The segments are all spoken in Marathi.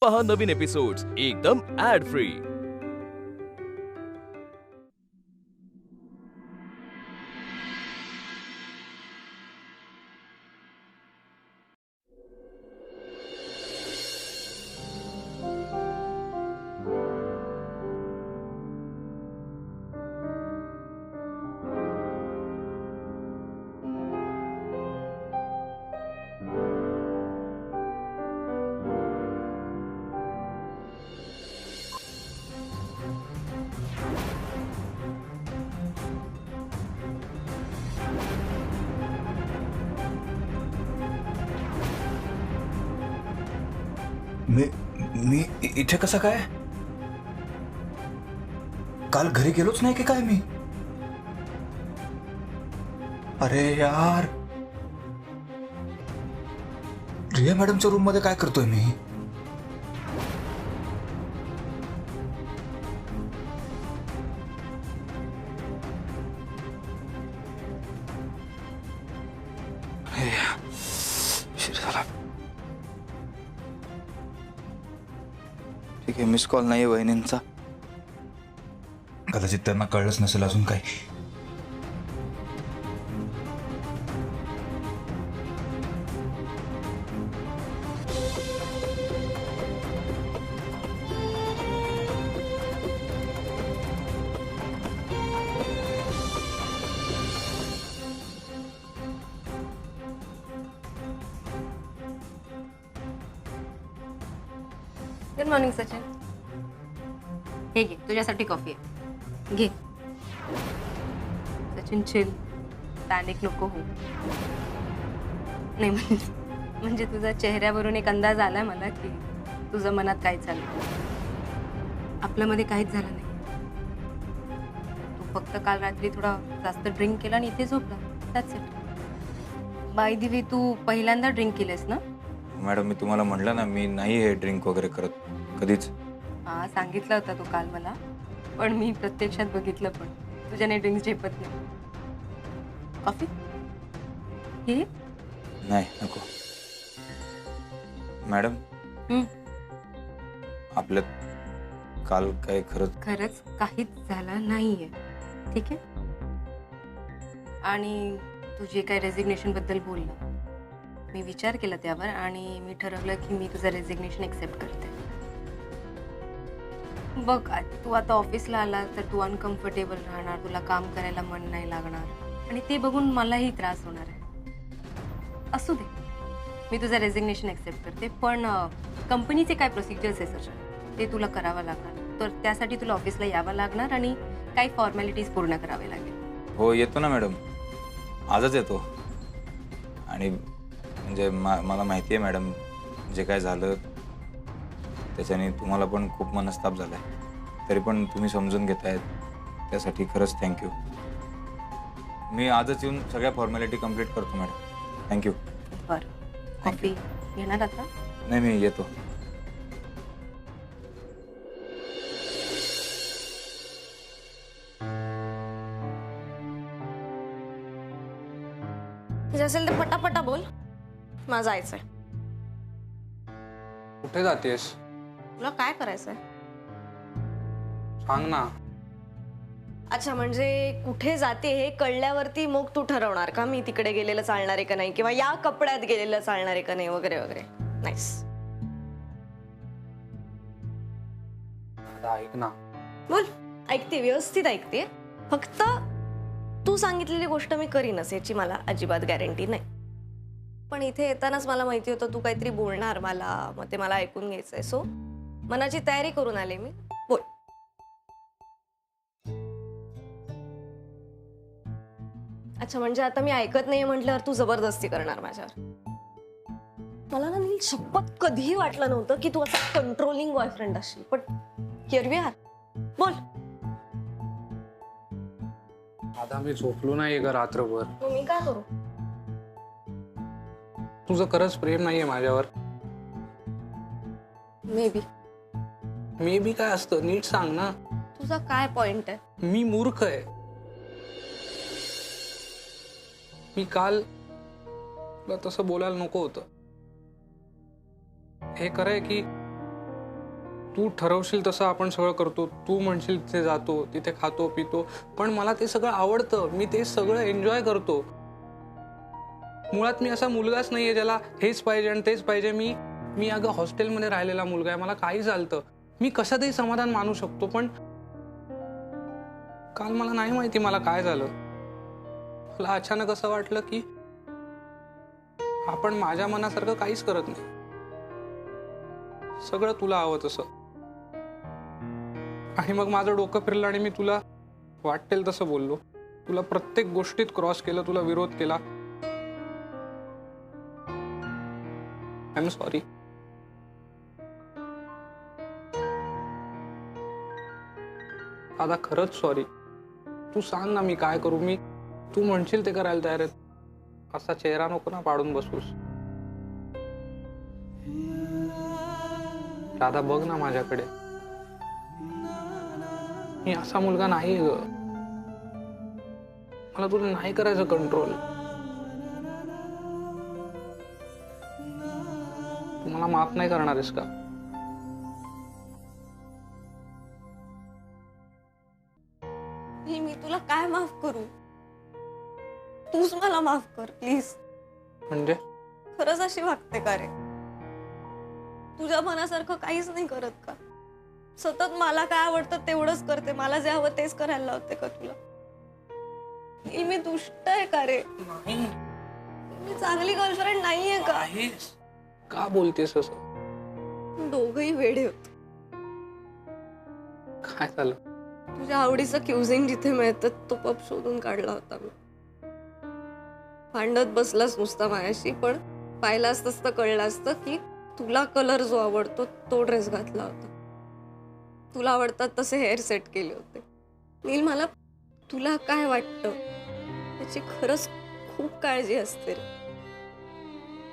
पहा नवीन एपिसोड्स एकदम ऍड फ्री। मी मी इथे कसं काय? काल घरी गेलोच नाही की काय मी? अरे यार, रिया मॅडमच्या रूम मध्ये काय करतोय मी? ठीक आहे, मिस कॉल नाहीये वहिनींचा. कदाचित त्यांना कळलंच नसेल अजून काही. Good morning Sachin. हे घे, तुझ्यासाठी कॉफी आहे. घे. सचिन चिल, पॅनिक नको हो. नाही म्हणजे तुझ्या चेहऱ्यावरून एक अंदाज आलाय मला की तुझं मनात काय चाललं. आपल्यामध्ये काहीच झालं नाही. तू फक्त काल रात्री थोडा जास्त ड्रिंक केला आणि इथे झोपला. That's it. By the way, तू पहिल्यांदा ड्रिंक केलेस ना? मॅडम, मी तुम्हाला म्हटलं ना, मी नाही हे ड्रिंक वगैरे करत कधीच. हां, सांगितलं होतं तू काल मला, पण मी प्रत्यक्षात बघितलं पण तुझ्याने ड्रिंक्स झेपत नाही. कॉफी हे नाही, नको. मॅडम, आपल्यात काल काय खरंच काहीच झालं नाहीये, ठीक आहे? आणि तू जे काय रेझिग्नेशन बद्दल बोलला, मी विचार केला त्यावर आणि मी ठरवलं की मी तुझं रेझिग्नेशन एक्सेप्ट करते. बघ, तू आता ऑफिसला आला तर तू अनकम्फर्टेबल राहणार, तुला काम करायला मन नाही लागणार आणि ते बघून मलाही त्रास होणार आहे. असू दे, मी तुझं रेझिग्नेशन एक्सेप्ट करते, पण कंपनीचे काय प्रोसिजर्स आहे सचिन, ते तुला करावं लागणार. तर त्यासाठी तुला ऑफिसला यावं लागणार आणि काही फॉर्मॅलिटीज पूर्ण करावे लागेल. हो, येतो ना मॅडम, आजच येतो. आणि म्हणजे मला माहिती आहे मॅडम, जे काय झालं त्याच्याने तुम्हाला पण खूप मनस्ताप झाला आहे. तरी पण तुम्ही समजून घेतायत त्यासाठी खरंच थँक्यू. मी आजच येऊन सगळ्या फॉर्मॅलिटी कंप्लीट करतो मॅडम. थँक्यू. बरं, कॉफी घेणार आता? नाही, मी येतो. जे असेल ते पटापटा बोल, मला जायचंय. कुठे जातेस? तुला काय करायचंय? सांग ना. अच्छा, म्हणजे कुठे जाते हे कळल्यावरती मग तू ठरवणार का मी तिकडे गेलेलं चालणार आहे का नाही, किंवा या कपड्यात गेलेलं चालणार आहे का नाही, वगैरे वगैरे. नाईस. ऐक ना. बोल, ऐकते, व्यवस्थित ऐकते. फक्त तू सांगितलेली गोष्ट मी करीनच याची मला अजिबात गॅरंटी नाही. पण इथे येतानाच मला माहिती होतं तू काहीतरी बोलणार मला, मग ते मला ऐकून घ्यायचंय. सो मनाची तयारी करून आले मी. बोल. अच्छा, म्हणजे आता मी ऐकत नाही म्हटल्यावर तू जबरदस्ती करणार माझ्यावर? मला ना नील शपथ कधीही वाटलं नव्हतं की तू असा कंट्रोलिंग बॉयफ्रेंड असशील, पण हिअर वी आर. बोल. आता मी झोपलो नाहीये का रात्रभर? मग मी काय करू? तुझं खरंच प्रेम नाहीये माझ्यावर? May be. मे बी काय असतं, नीट सांग ना. तुझा काय पॉइंट आहे? मी मूर्ख आहे. मी काल तसं बोलायला नको होतं. हे खरंय की तू ठरवशील तसं आपण सगळं करतो, तू म्हणशील तिथे जातो, तिथे खातो पितो, पण मला ते सगळं आवडतं, मी ते सगळं एन्जॉय करतो. मुळात मी असा मुलगाच नाहीये ज्याला हेच पाहिजे आणि तेच पाहिजे. मी अगं हॉस्टेलमध्ये राहिलेला मुलगा आहे, मला काही चालतं, मी कशातही समाधान मानू शकतो. पण काल मला नाही माहिती मला काय झालं. मला अचानक असं वाटलं की आपण माझ्या मनासारखं काहीच करत नाही, सगळं तुला हवं तसं. आणि मग माझं डोकं फिरलं आणि मी तुला वाटेल तसं बोललो, तुला प्रत्येक गोष्टीत क्रॉस केलं, तुला विरोध केला. I am sorry. दादा खरंच सॉरी. तू सांग ना मी काय करू. मी तू म्हणशील ते करायला तयार आहे. असा चेहरा नको ना पाडून बसूस. दादा बघ ना माझ्याकडे, मी असा मुलगा नाही ग. मला तुला नाही करायचं कंट्रोल. तू मला माफ नाही करणार आहेस का? मी तुला काय माफ करू? तूच मला माफ कर प्लीज. म्हणजे खरंच अशी वागते का रे? तुझ्या मनासारखं काहीच नाही करत का? सतत मला काय आवडतं तेवढंच करते, मला जे हवं तेच करायला लावते का तुला? मी दुष्ट आहे का रे? मी चांगली गर्लफ्रेंड नाहीये का? का बोलतेस असं? दोघही वेडे होत. काय झालं? तुझ्या आवडीचं क्युझिंग जिथे मिळतं तो पब शोधून काढला होता मी. भांडत बसलास नुसता माझ्याशी, पण पाहिलं असतं तर कळलं असतं की तुला कलर जो आवडतो तो ड्रेस घातला होता, तुला आवडतात तसे हेअर सेट केले होते. नील, मला तुला काय वाटतं त्याची खरंच खूप काळजी असते रे.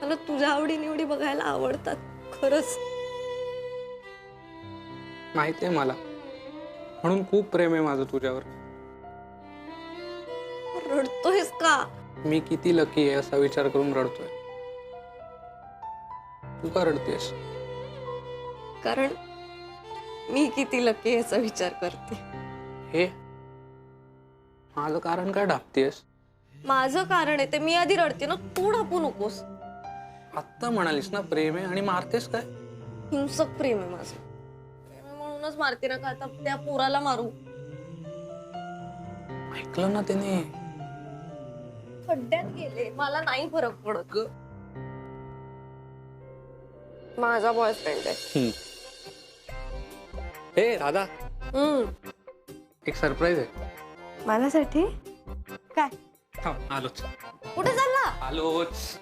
मला तुझ्या आवडी निवडी बघायला आवडतात खरंच. माहितीये मला, म्हणून खूप प्रेम आहे माझं तुझ्यावर. रडतोयस का? मी किती लकी आहे असा विचार करून रडतोय. तू का रडतेस? कारण मी किती लकी याचा विचार करते. हे माझं कारण काय ढापतेस? माझं कारण आहे ते मी आधी रडते ना, तू ढापू नकोस. आत्ता म्हणालीस ना प्रेम आहे आणि मारतेस काय? हिंसक प्रेम आहे माझं. प्रेम आहे म्हणूनच मारते ना, का आता त्या पोराला मारू? ऐकलं ना त्याने? खड्ड्यात गेले, मला नाही फरक पडत. माझा बॉयफ्रेंड आहे. हे दादा, एक सरप्राईज आहे माझ्यासाठी. काय? आलोच. कुठे चालला? आलोच.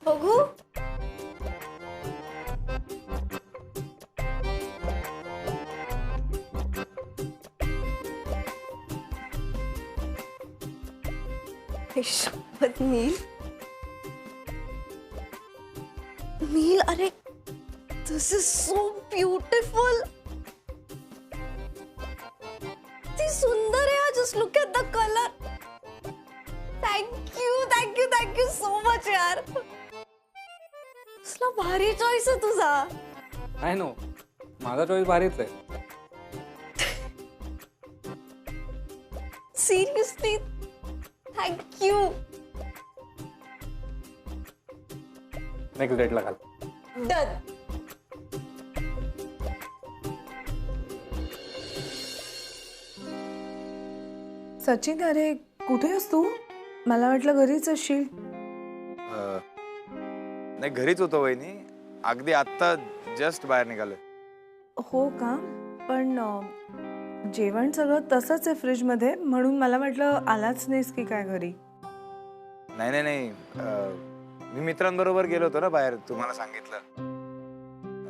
बघू. शपथ नील, नील, अरे दिस इज सो ब्युटिफुल. ती सुंदर आहे. Just look at the colour. Thank you thank you thank you so much यार. कसला भारी चॉईस आहे तुझा. आय नो, माझा चॉईस भारीच आहे. Seriously thank you. नेक्स्ट डेटला घाल. डन. सचिन, अरे कुठे आहेस तू? मला वाटलं घरीच असशील. नाही, घरीच होतो वहिनी. अगदी आत्ता जस्ट बाहेर निघालोय. हो का? पण जेवण सगळं तसंच आहे फ्रीजमध्ये, म्हणून मला वाटलं आलाच नाहीस की काय घरी. नाही नाही नाही, मी मित्रांबरोबर गेलो होतो ना बाहेर, तुम्हाला सांगितलं.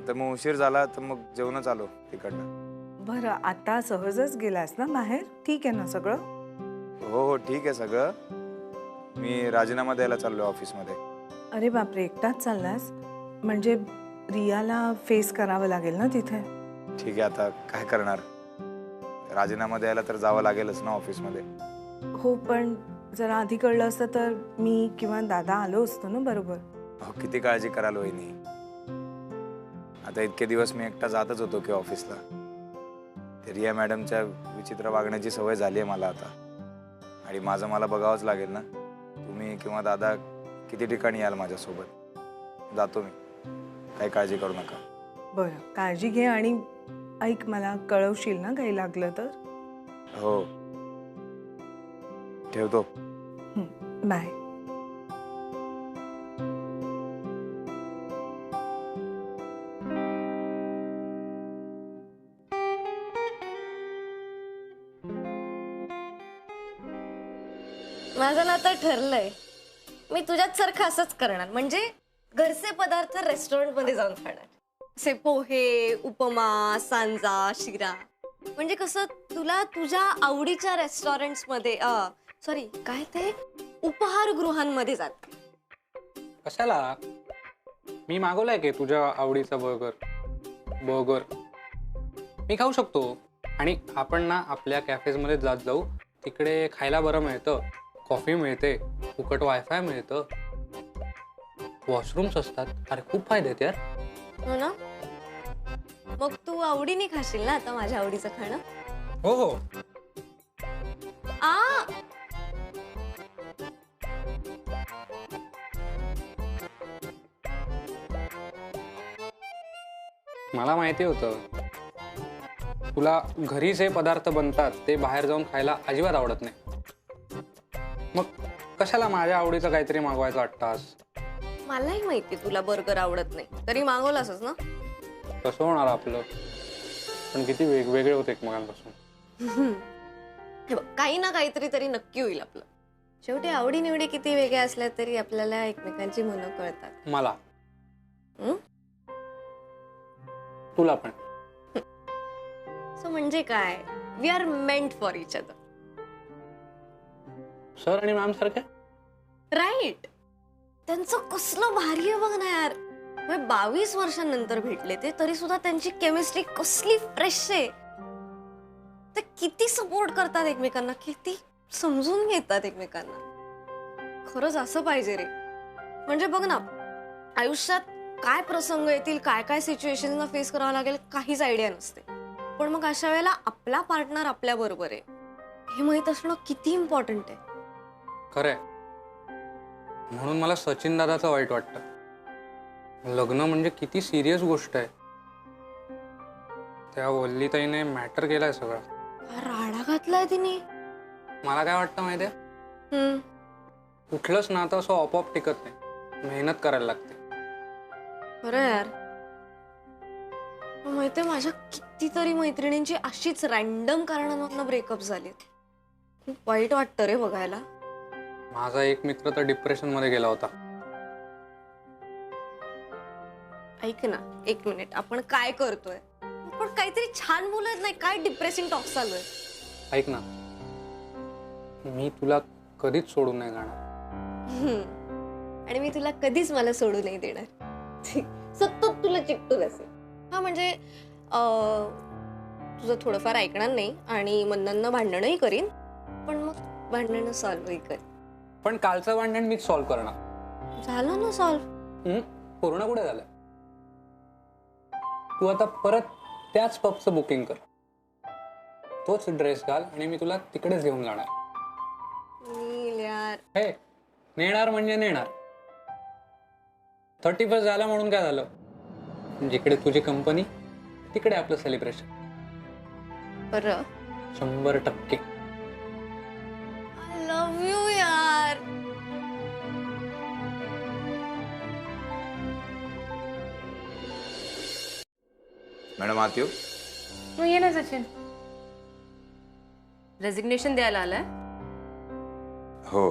तर मग उशीर झाला तर मग जेवणच आलो तिकडनं. बरं, आता सहजच गेलास ना बाहेर? ठीक आहे ना सगळं? हो हो ठीक आहे सगळं. मी राजीनामा द्यायला चाललोय ऑफिसमध्ये. अरे बापरे, एकटाच चाललास? म्हणजे रियाला फेस करावं लागेल ना तिथे. ठीक आहे, आता काय करणार. राजीनामा द्यायला तर जावं लागेलच ना ऑफिसमध्ये. हो, पण जरा आधी कळलं असतं तर मी किंवा दादा आलो असतो ना बरोबर. हो, किती काळजी कराल वहिनी. आता इतके दिवस मी एकटा जातच होतो की ऑफिसला. ते रिया मॅडमच्या विचित्र वागण्याची सवय झाली आहे मला आता. आणि माझं मला बघावंच लागेल ना. तुम्ही किंवा दादा किती ठिकाणी याल माझ्यासोबत. जातो मी, काही काळजी करू नका. बरं, काळजी घे आणि ऐक, मला कळवशील ना काही लागलं तर. हो, ठेवतो. बाय. माझं ना आता ठरलंय, मी तुझ्यात सारखं असंच करणार. म्हणजे घरचे पदार्थ रेस्टॉरंटमध्ये जाऊन खाणार. असे पोहे, उपमा, सांजा, शिरा. म्हणजे कसं तुला तुझ्या आवडीच्या रेस्टॉरंट्समध्ये सॉरी काय ते उपहारगृहांमध्ये जात. कशाला? मी मागवलाय की तुझ्या आवडीचा बर्गर मी खाऊ शकतो. आणि आपण ना आपल्या कॅफेजमध्ये जात जाऊ. तिकडे खायला बरं मिळतं, कॉफी मिळते, फुकट वायफाय मिळतं, वॉशरूम्स असतात. अरे खूप फायदे आहेत यार. हो ना? मग तू आवडीने खाशील ना आता माझ्या आवडीचं खाणं? हो हो. आ मला माहिती होतं तुला घरी जे पदार्थ बनतात ते बाहेर जाऊन खायला अजिबात आवडत नाही. मग कशाला माझ्या आवडीचं काहीतरी मागवायचं वाटतास? मलाही माहिती तुला बर्गर आवडत नाही, तरी मागवलासच ना. कसं होणार आपलं? पण किती वेगवेगळे होते एकमेकांपासून. हे बघ, काही ना काहीतरी तरी नक्की होईल आपलं. शेवटी आवडी निवडी किती वेगळ्या असल्या तरी आपल्याला एकमेकांची मनं कळतात. मला हं? तुला पण. सो म्हणजे काय, we are meant for each other. Sir आणि मॅम सारखे. राईट. त्यांचं कसलं भारी आहे बघ ना यार. 22 वर्षांनंतर भेटले ते, तरी सुद्धा त्यांची केमिस्ट्री कसली फ्रेश आहे. ते किती सपोर्ट करतात एकमेकांना, किती समजून घेतात एकमेकांना. खरंच असं पाहिजे रे. म्हणजे बघ ना, आयुष्यात काय प्रसंग येतील, काय काय सिच्युएशनना फेस करावं लागेल काहीच आयडिया नसते. पण मग अशा वेळेला आपला पार्टनर आपल्या बरोबर आहे हे माहित असणं किती इम्पॉर्टंट आहे. खरंय. म्हणून मला सचिन दादाचं वाईट वाटतं. लग्न म्हणजे किती सिरियस गोष्ट आहे. त्या वल्लीताईने मॅटर केलाय सगळं. राडा घातलाय तिने. मला काय वाटतं माहितीये, कुठलंच नातं असं आपोआप टिकत नाही, मेहनत करायला लागते. बरं यार. माहितीये माझ्या कितीतरी मैत्रिणींची अशीच रॅन्डम कारणांमधनं ब्रेकअप झालीत. खूप वाईट वाटतं रे बघायला. माझा एक मित्र तर डिप्रेशन मध्ये गेला होता. ऐक ना, एक मिनिट, आपण काय करतोय? पण काहीतरी छान बोलत नाही, काय डिप्रेसिंग टॉक चालू आहे? ऐक ना, मी तुला कधीच सोडून नाही जाणार. आणि मी तुला कधीच मला सोडू नाही देणार. सतत तुला चिकटून असेल. हा म्हणजे तुझं थोडंफार ऐकणार नाही आणि मनांना भांडणही करीन, पण मग भांडणं सॉल्व्हही कर. पण कालचं भांडण मीच सॉल्व्ह करणार. झालं ना सॉल्व्ह. पूर्ण कुठे झालं? तू आता परत त्याच पबचं बुकिंग कर, तोच ड्रेस घाल आणि मी तुला तिकडेच घेऊन जाणार. यार हे नेणार म्हणजे नेणार. 31 झालं म्हणून काय झालं? जिकडे तुझी कंपनी तिकडे आपलं सेलिब्रेशन. बरं, 100%. आय लव्ह यू यार. मॅडम आत येऊ? तू ये ना सचिन. रेजिग्नेशन द्यायला आलाय? हो,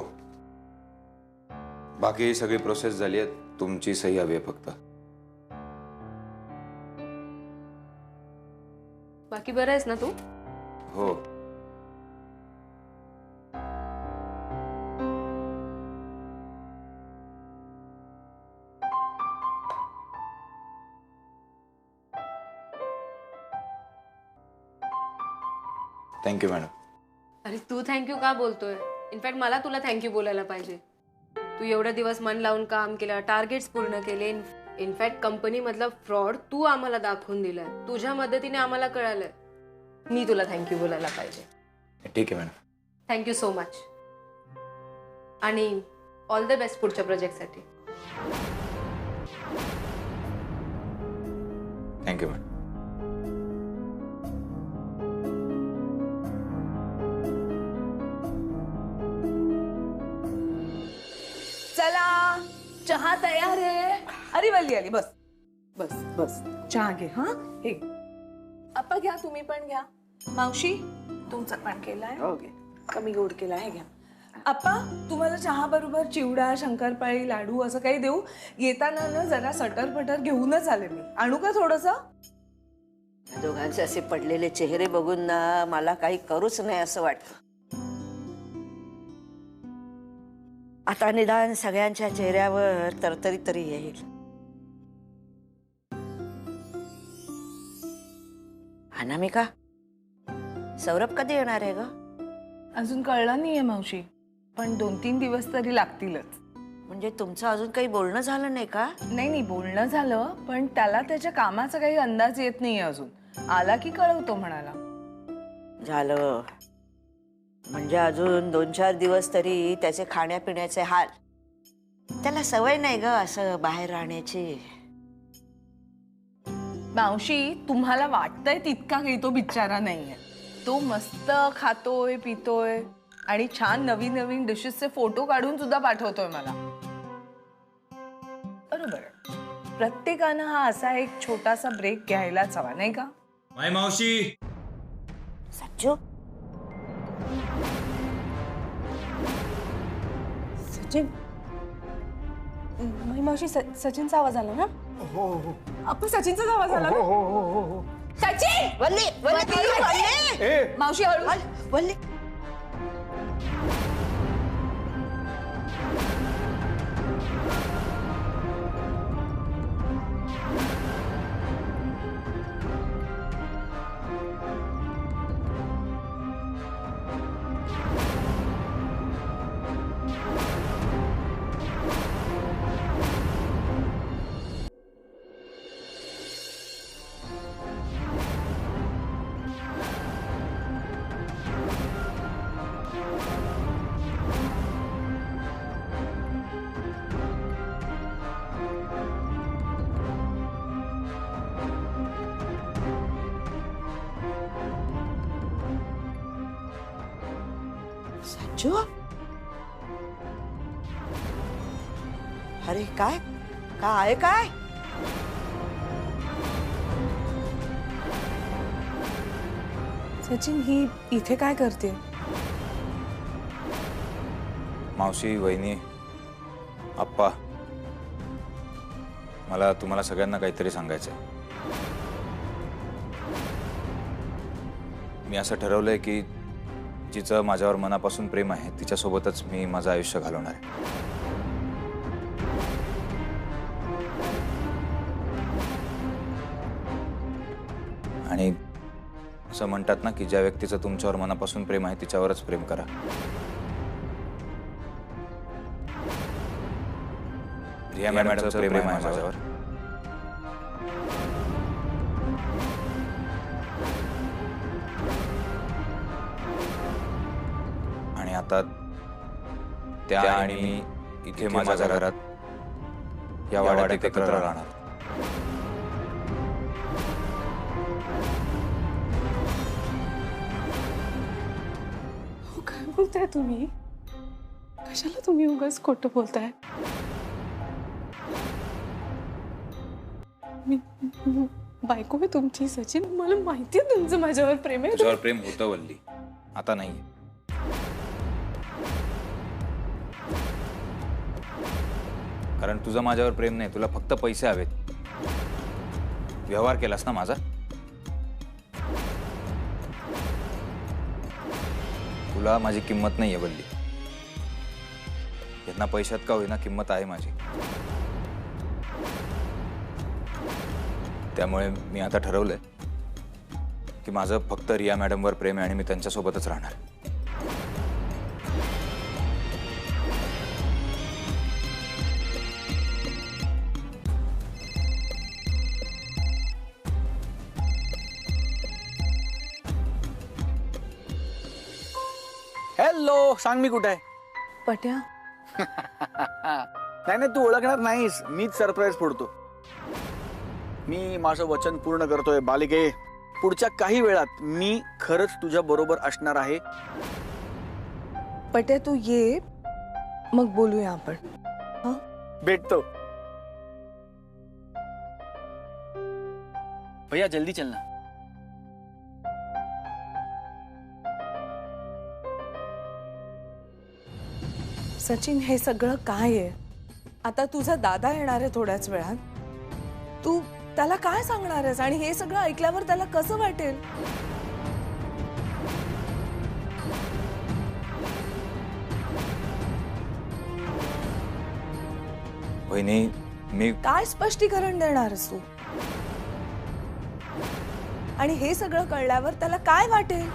बाकी सगळी प्रोसेस झाली आहे. तुमची सही हवी आहे फक्त. बाकी बरं आहेस ना तू? हो. Thank you madam. अरे तू थँक्यू का बोलतोय? इनफॅक्ट मला तुला थँक्यू बोलायला पाहिजे. तू एवढे दिवस मन लावून काम केलं, टार्गेट्स पूर्ण केले. इनफॅक्ट कंपनीमधला फ्रॉड तू आम्हाला दाखवून दिलाय. तुझ्या मदतीने आम्हाला कळालंय. मी तुला थँक्यू बोलायला पाहिजे. ठीक आहे मॅडम. Thank you so much. आणि ऑल द बेस्ट पुढच्या प्रोजेक्टसाठी. Thank you madam. चला चहा तयार आहे. अरे वल्ली आली. बस बस बस चहा घे. हा हे आपा घ्या, तुम्ही पण घ्या. मावशी तुमचा पण केलाय. कमी गोड केलाय. हे घ्या. आप्पा तुम्हाला चहा बरोबर चिवडा, शंकरपाळी, लाडू असं काही देऊ? येताना ना जरा सटरपटर घेऊनच आले मी. आणू का थोडस? दोघांचे असे पडलेले चेहरे बघून ना मला काही करूच नाही असं वाटतं. आता निदान सगळ्यांच्या चेहऱ्यावर तरतरी तरी येईल. अनामिका, सौरभ कधी येणार आहे ग? अजून कळलं नाहीये मावशी, पण 2-3 दिवस तरी लागतीलच. म्हणजे तुमचं अजून काही बोलणं झालं नाही का? नाही बोलणं झालं, पण त्याला त्याच्या कामाचा काही अंदाज येत नाहीये अजून. आला की कळवतो म्हणाला. झालं म्हणजे अजून 2-4 दिवस तरी त्याचे खाण्यापिण्याचे हाल. त्याला सवय नाही ग असं बाहेर राहण्याची. मावशी तुम्हाला वाटतंय तितका काही तो बिचारा नाहीये. तो मस्त खातोय, पितोय आणि छान नवीन नवीन डिशेसचे फोटो काढून सुद्धा पाठवतोय मला. बरोबर. प्रत्येकानं हा असा एक छोटासा ब्रेक घ्यायलाच हवा, नाही का? माय मावशी. सच्चू, सचिन. मावशी सचिनचा आवाज आला ना? हो हो. आपण सचिनचाच आवाज आला ना? हो हो हो हो. सचिन! वल्ली वल्ली वल्ली मावशी हळू. वल्ली. सच्चू, अरे काय काय काय? सचिन ही इथे काय करते? मावशी, वहिनी, आप्पा, मला तुम्हाला सगळ्यांना काहीतरी सांगायचंय. मी असं ठरवलंय की जिचं माझ्यावर मनापासून प्रेम आहे तिच्यासोबतच मी माझं आयुष्य घालवणार आहे. आणि असं म्हणतात ना की ज्या व्यक्तीचं तुमच्यावर मनापासून प्रेम आहे तिच्यावरच प्रेम करा. रिया मॅडमचं प्रेम आहे माझ्यावर. आणि आता त्या आणि मी इथे माझ्या घरात या वाड्यात एकत्र राहणार. काय बोलताय तुम्ही? कशाला तुम्ही उगाच खोटं बोलताय? मी बायको आहे तुमची सचिन. मला माहिती आहे तुमचं माझ्यावर प्रेम आहे. तुझ्यावर प्रेम होतं वल्ली, आता नाही. कारण तुझं माझ्यावर प्रेम नाही, तुला फक्त पैसे हवेत. व्यवहार केलास ना माझा. तुला माझी किंमत नाहीये वल्ली. यांना पैशात का होईना किंमत आहे माझी. त्यामुळे मी आता ठरवलंय की माझं फक्त रिया मॅडमवर प्रेम आहे आणि मी त्यांच्यासोबतच राहणार. हॅलो, सांग मी कुठे आहे? पट्या नाही नाही, तू ओळखणार नाहीस. मीच सरप्राईज फोडतो. मी माझं वचन पूर्ण करतोय बालिके. पुढच्या काही वेळात मी खरंच तुझ्या बरोबर असणार आहे. पट्या तू ये, मग बोलूया आपण. हा भेटतो. भैया जल्दी चलना. सचिन, हे सगळं काय आहे? आता तुझा दादा येणार आहे थोड्याच वेळात. तू त्याला काय सांगणार आहेस आणि हे सगळं ऐकल्यावर त्याला कसं वाटेल? वहिनी, मी काय स्पष्टीकरण देणारस तू? आणि हे सगळं कळल्यावर त्याला काय वाटेल?